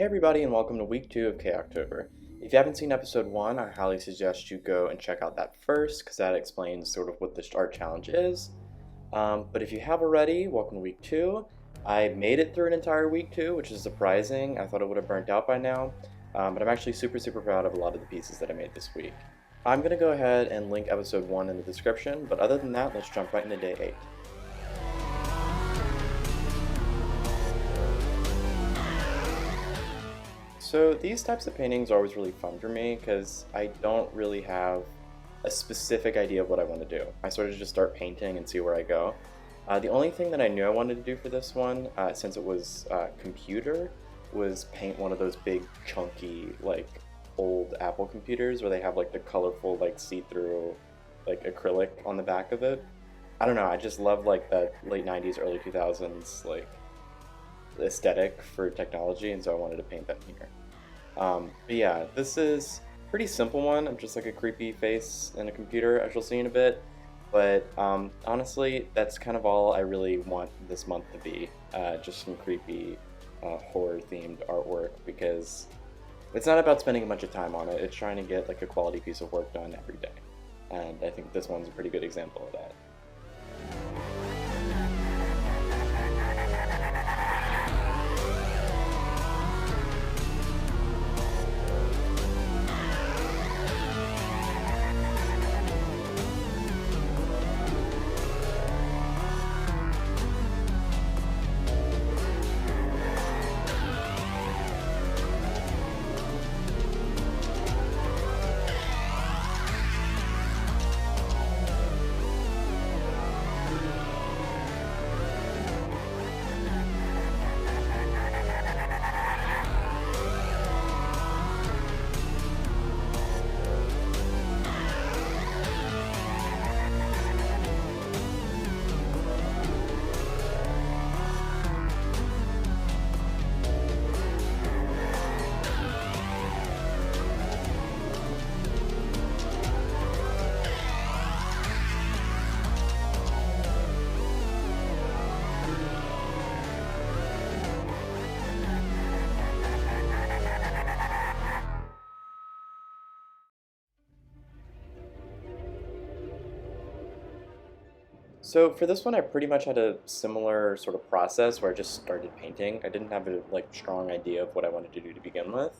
Hey everybody, and welcome to week 2 of Chaoctober. If you haven't seen episode 1, I highly suggest you go and check out that first, because that explains sort of what the art challenge is. But if you have already, welcome to week 2. I made it through an entire week 2, which is surprising. I thought it would have burnt out by now, but I'm actually super proud of a lot of the pieces that I made this week. I'm going to go ahead and link episode 1 in the description, but other than that, let's jump right into day 8. So these types of paintings are always really fun for me because I don't really have a specific idea of what I want to do. I sort of just start painting and see where I go. The only thing that I knew I wanted to do for this one, since it was computer, was paint one of those big chunky like old Apple computers where they have like the colorful like see-through like acrylic on the back of it. I don't know, I just love like that late 90s, early 2000s like aesthetic for technology, and so I wanted to paint that here. But yeah, this is a pretty simple one. I'm just like a creepy face in a computer, as you'll see in a bit. But honestly, that's kind of all I really want this month to be. Just some creepy horror-themed artwork, because it's not about spending a bunch of time on it. It's trying to get like a quality piece of work done every day. And I think this one's a pretty good example of that. So for this one, I pretty much had a similar sort of process where I just started painting. I didn't have a like strong idea of what I wanted to do to begin with.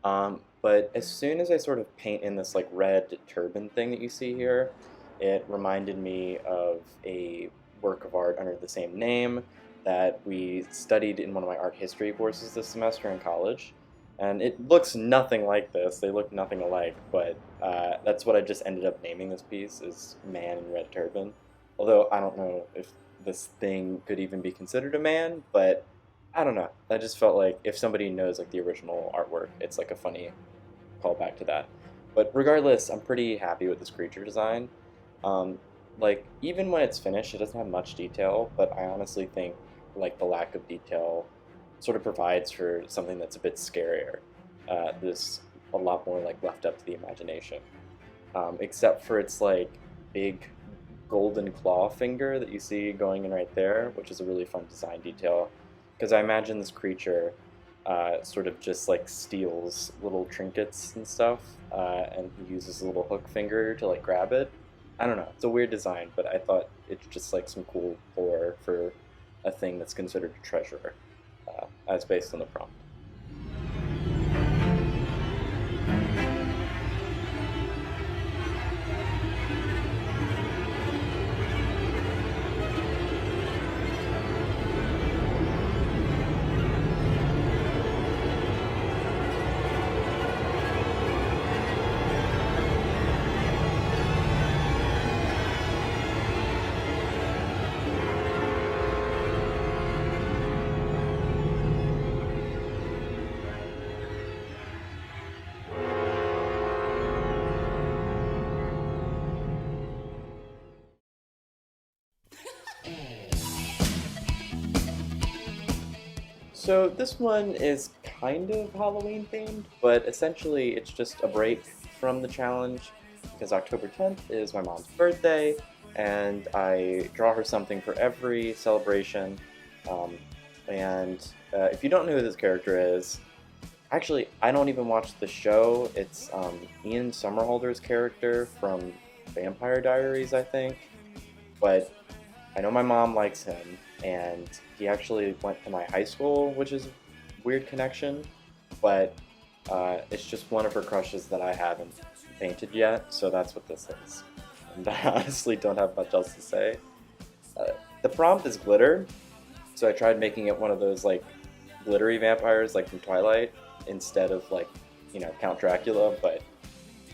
But as soon as I sort of paint in this like red turban thing that you see here, it reminded me of a work of art under the same name that we studied in one of my art history courses this semester in college. And it looks nothing like this. They look nothing alike, but that's what I just ended up naming this piece, is Man in Red Turban. Although I don't know if this thing could even be considered a man, but I don't know. I just felt like if somebody knows like the original artwork, it's like a funny callback to that. But regardless, I'm pretty happy with this creature design. Um, like even when it's finished, it doesn't have much detail, but I honestly think like the lack of detail sort of provides for something that's a bit scarier. There's a lot more like left up to the imagination, except for its like big golden claw finger that you see going in right there, which is a really fun design detail, because I imagine this creature sort of just like steals little trinkets and stuff, and he uses a little hook finger to like grab it. I don't know, it's a weird design, but I thought it's just like some cool lore for a thing that's considered a treasure, as based on the prompt. So this one is kind of Halloween themed, but essentially it's just a break from the challenge because October 10th is my mom's birthday, and I draw her something for every celebration. And if you don't know who this character is, Actually, I don't even watch the show. It's Ian Somerhalder's character from Vampire Diaries, I think. But I know my mom likes him, and he actually went to my high school, which is a weird connection. But it's just one of her crushes that I haven't painted yet, so that's what this is. And I honestly don't have much else to say. Uh, the prompt is glitter, so I tried making it one of those like glittery vampires like from Twilight instead of like, Count Dracula, but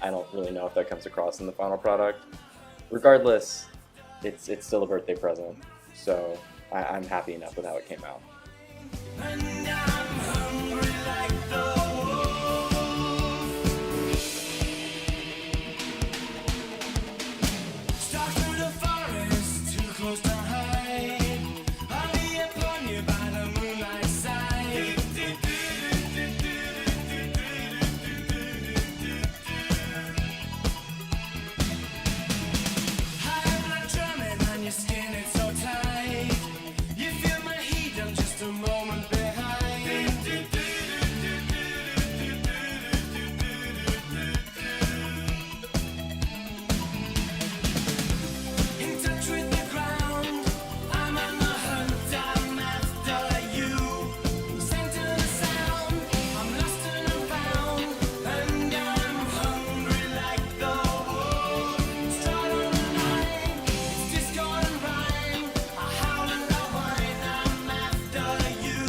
I don't really know if that comes across in the final product. Regardless, it's still a birthday present, so I'm happy enough with how it came out. And I'm hungry like the stalk through the forest, too close to hide. I'll be upon you by the moonlight side. High blood drumming on your skin, it's so tight. You feel my heat, I'm just a moment behind. In touch with the ground, I'm on the hunt, I'm after you. Center the sound, I'm lost and I'm found, and I'm hungry like the wolf. Strut on the line, it's discord and rhyme. I howl and I whine, I'm after you.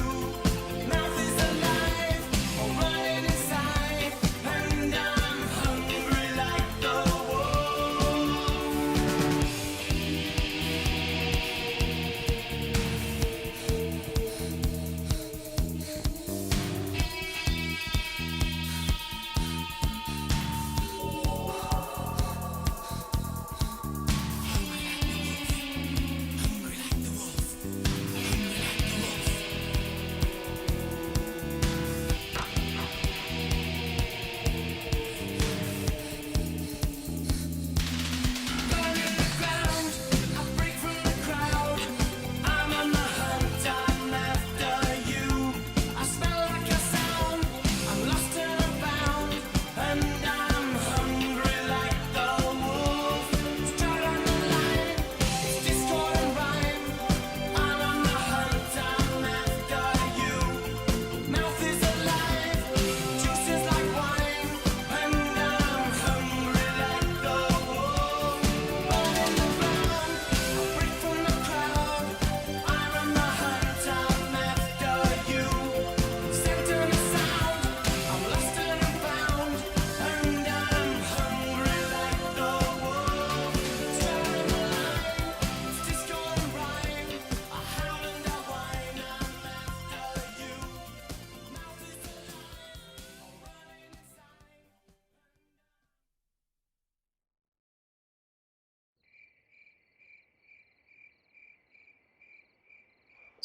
Mouth is alive, I'm running inside, and I'm hungry like the wolf.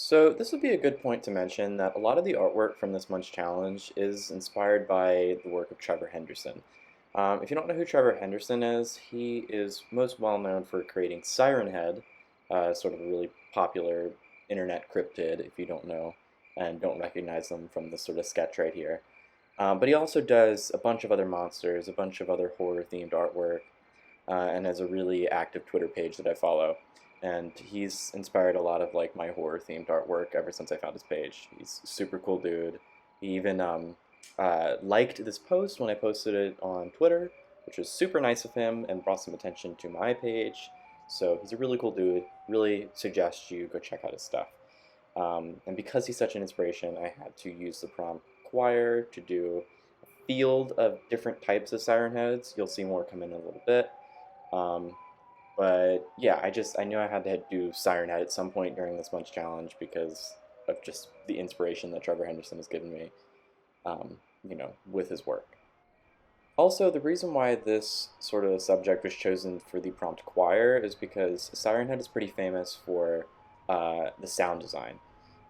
So this would be a good point to mention that a lot of the artwork from this month's challenge is inspired by the work of Trevor Henderson. If you don't know who Trevor Henderson is, he is most well known for creating Siren Head, sort of a really popular internet cryptid if you don't know and don't recognize them from this sort of sketch right here. But he also does a bunch of other monsters, a bunch of other horror-themed artwork, and has a really active Twitter page that I follow. And he's inspired a lot of like my horror-themed artwork ever since I found his page. He's a super cool dude. He even liked this post when I posted it on Twitter, which was super nice of him and brought some attention to my page. So he's a really cool dude. Really suggest you go check out his stuff. And because he's such an inspiration, I had to use the prompt choir to do a field of different types of siren heads. You'll see more come in a little bit. Um, but yeah, I knew I had to do siren head at some point during this month's challenge because of just the inspiration that Trevor Henderson has given me, with his work. Also, the reason why this sort of subject was chosen for the prompt choir is because Siren Head is pretty famous for the sound design.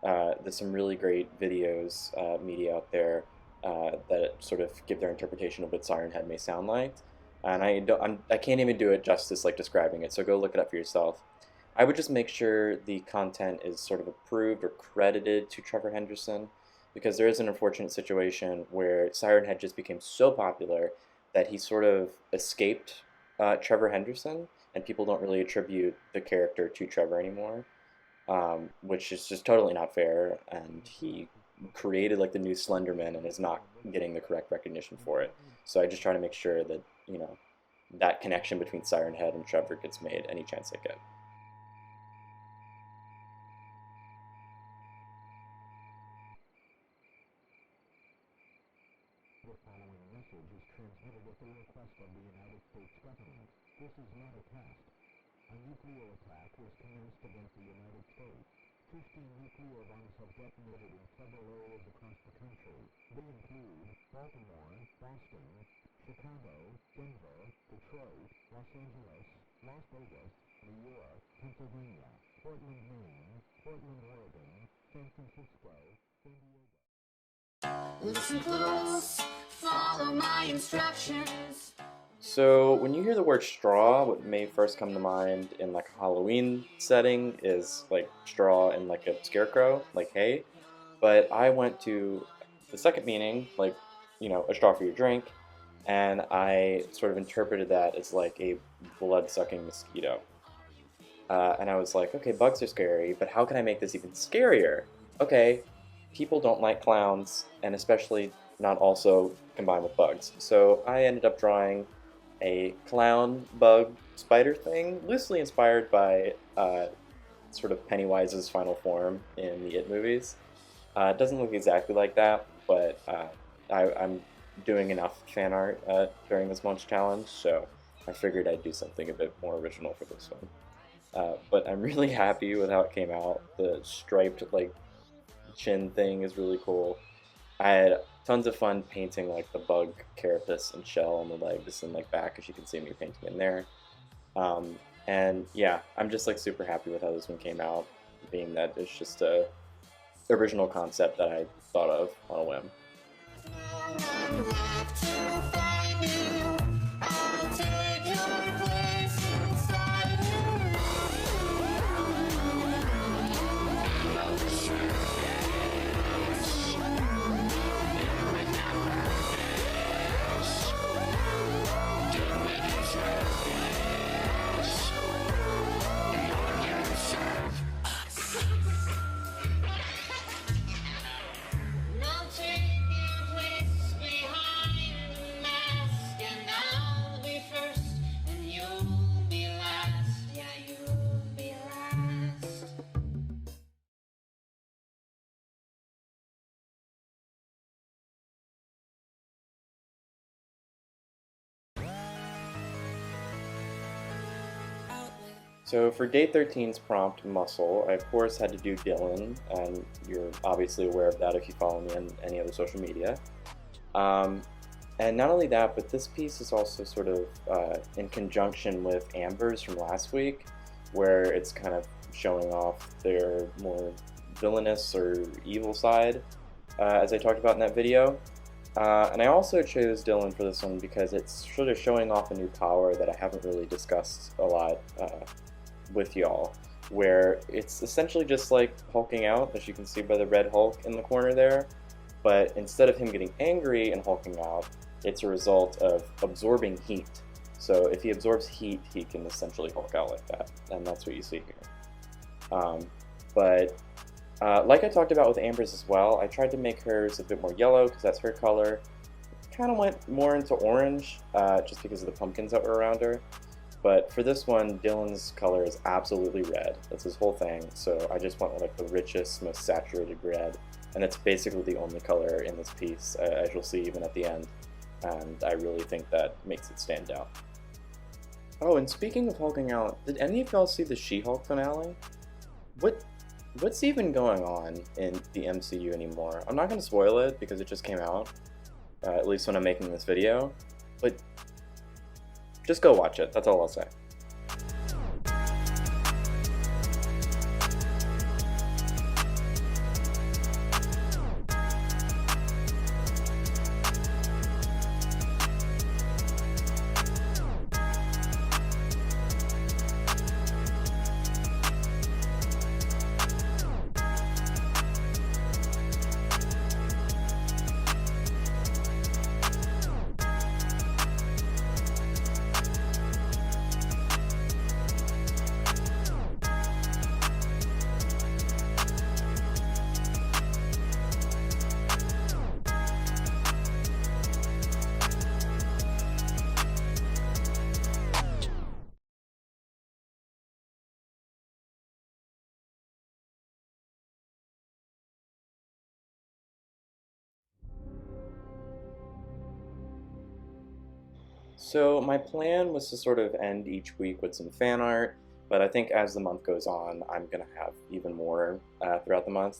There's some really great videos, media out there that sort of give their interpretation of what Siren Head may sound like. And I can't even do it justice like describing it, so go look it up for yourself. I would just make sure the content is sort of approved or credited to Trevor Henderson, because there is an unfortunate situation where Siren Head just became so popular that he sort of escaped Trevor Henderson, and people don't really attribute the character to Trevor anymore, which is just totally not fair. And he created like the new Slenderman and is not getting the correct recognition for it. So I just try to make sure that that connection between Siren Head and Trevor gets made any chance I get. The following message is transmitted at the request of the United States government. This is not a test. A nuclear attack was commenced against the United States. 15 nuclear bombs have detonated in several areas across the country. They include Baltimore, Boston, Chicago, Denver, Detroit, Los Angeles, Las Vegas, New York, Pennsylvania, Portland, Maine, Portland, Oregon, San Francisco, San Diego. Listen close, follow my instructions. So when you hear the word straw, what may first come to mind in like a Halloween setting is like straw and like a scarecrow, like hay. But I went to the second meaning, like, a straw for your drink, and I sort of interpreted that as like a blood-sucking mosquito. And I was like, okay, bugs are scary, but how can I make this even scarier? Okay, people don't like clowns, and especially not also combined with bugs. So I ended up drawing a clown bug spider thing, loosely inspired by sort of Pennywise's final form in the It movies. It doesn't look exactly like that, but I'm doing enough fan art during this month's challenge, so I figured I'd do something a bit more original for this one. But I'm really happy with how it came out. The striped like chin thing is really cool. I had tons of fun painting like the bug carapace and shell on the legs and like back, as you can see me painting in there. And yeah, I'm just like super happy with how this one came out, being that it's just a original concept that I thought of on a whim. So for day 13's prompt, Muscle, I of course had to do Dylan, and you're obviously aware of that if you follow me on any other social media. And not only that, but this piece is also sort of in conjunction with Amber's from last week, where it's kind of showing off their more villainous or evil side, as I talked about in that video. And I also chose Dylan for this one because it's sort of showing off a new power that I haven't really discussed a lot with y'all, where it's essentially just like hulking out, as you can see by the red Hulk in the corner there, but instead of him getting angry and hulking out, it's a result of absorbing heat. So if he absorbs heat, he can essentially hulk out like that, and that's what you see here. But like I talked about with Amber's as well, I tried to make hers a bit more yellow because that's her color. Kind of went more into orange just because of the pumpkins that were around her. But for this one, Dylan's color is absolutely red. That's his whole thing. So I just went with like the richest, most saturated red. And it's basically the only color in this piece, as you'll see even at the end. And I really think that makes it stand out. Oh, and speaking of hulking out, did any of y'all see the She-Hulk finale? What's even going on in the MCU anymore? I'm not going to spoil it because it just came out, at least when I'm making this video. But just go watch it, that's all I'll say. So my plan was to sort of end each week with some fan art, but I think as the month goes on, I'm gonna have even more throughout the month.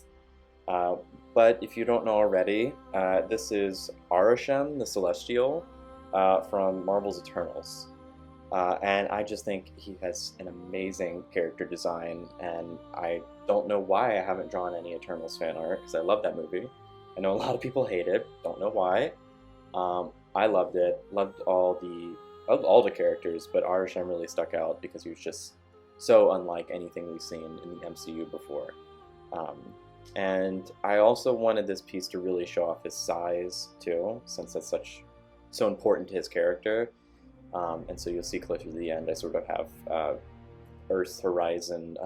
Uh, but if you don't know already, this is Arashem, the Celestial, from Marvel's Eternals. And I just think he has an amazing character design, and I don't know why I haven't drawn any Eternals fan art, because I love that movie. I know a lot of people hate it, don't know why. I loved it, loved all the characters, but Arasham really stuck out because he was just so unlike anything we've seen in the MCU before. Um, and I also wanted this piece to really show off his size too, since that's so important to his character. And so you'll see closer to the end, I sort of have Earth's horizon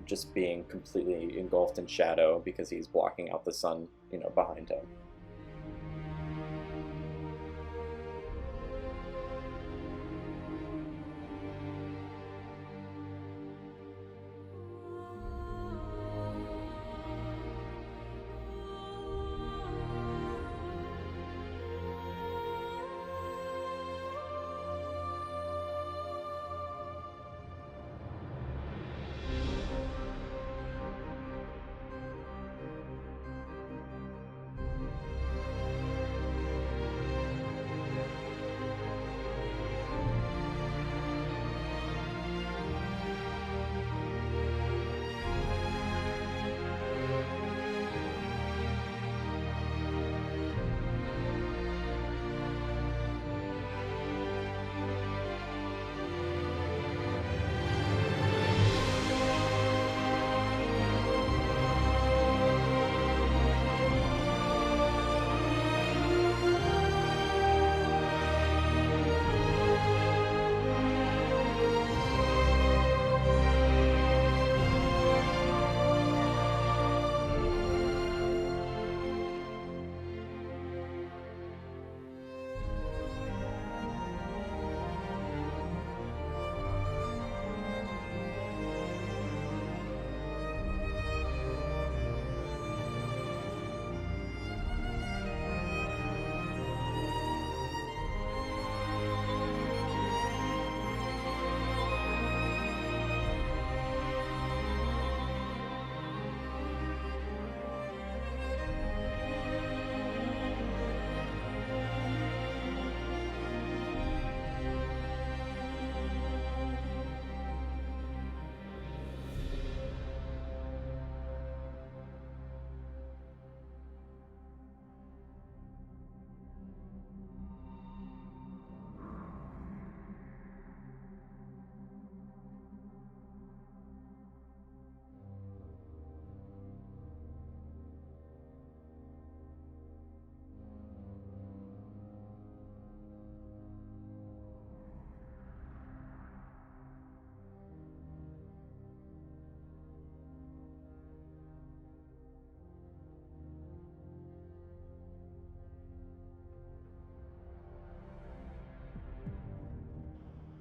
just being completely engulfed in shadow because he's blocking out the sun, behind him.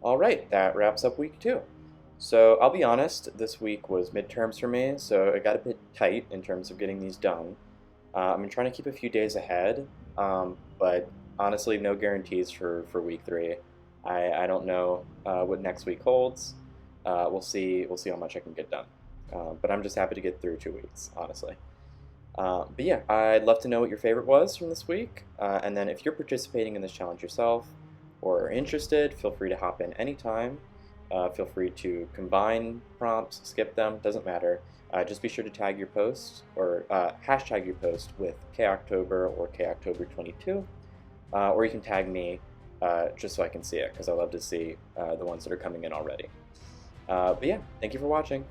All right, that wraps up week 2. So I'll be honest, this week was midterms for me, so it got a bit tight in terms of getting these done. I'm trying to keep a few days ahead, but honestly, no guarantees for week 3. I don't know what next week holds. We'll see how much I can get done. But I'm just happy to get through 2 weeks, honestly. But yeah, I'd love to know what your favorite was from this week, and then if you're participating in this challenge yourself or are interested, feel free to hop in anytime. Feel free to combine prompts, skip them, doesn't matter. Just be sure to tag your post or hashtag your post with Chaoctober or Chaoctober22, or you can tag me just so I can see it because I love to see the ones that are coming in already. But yeah, thank you for watching.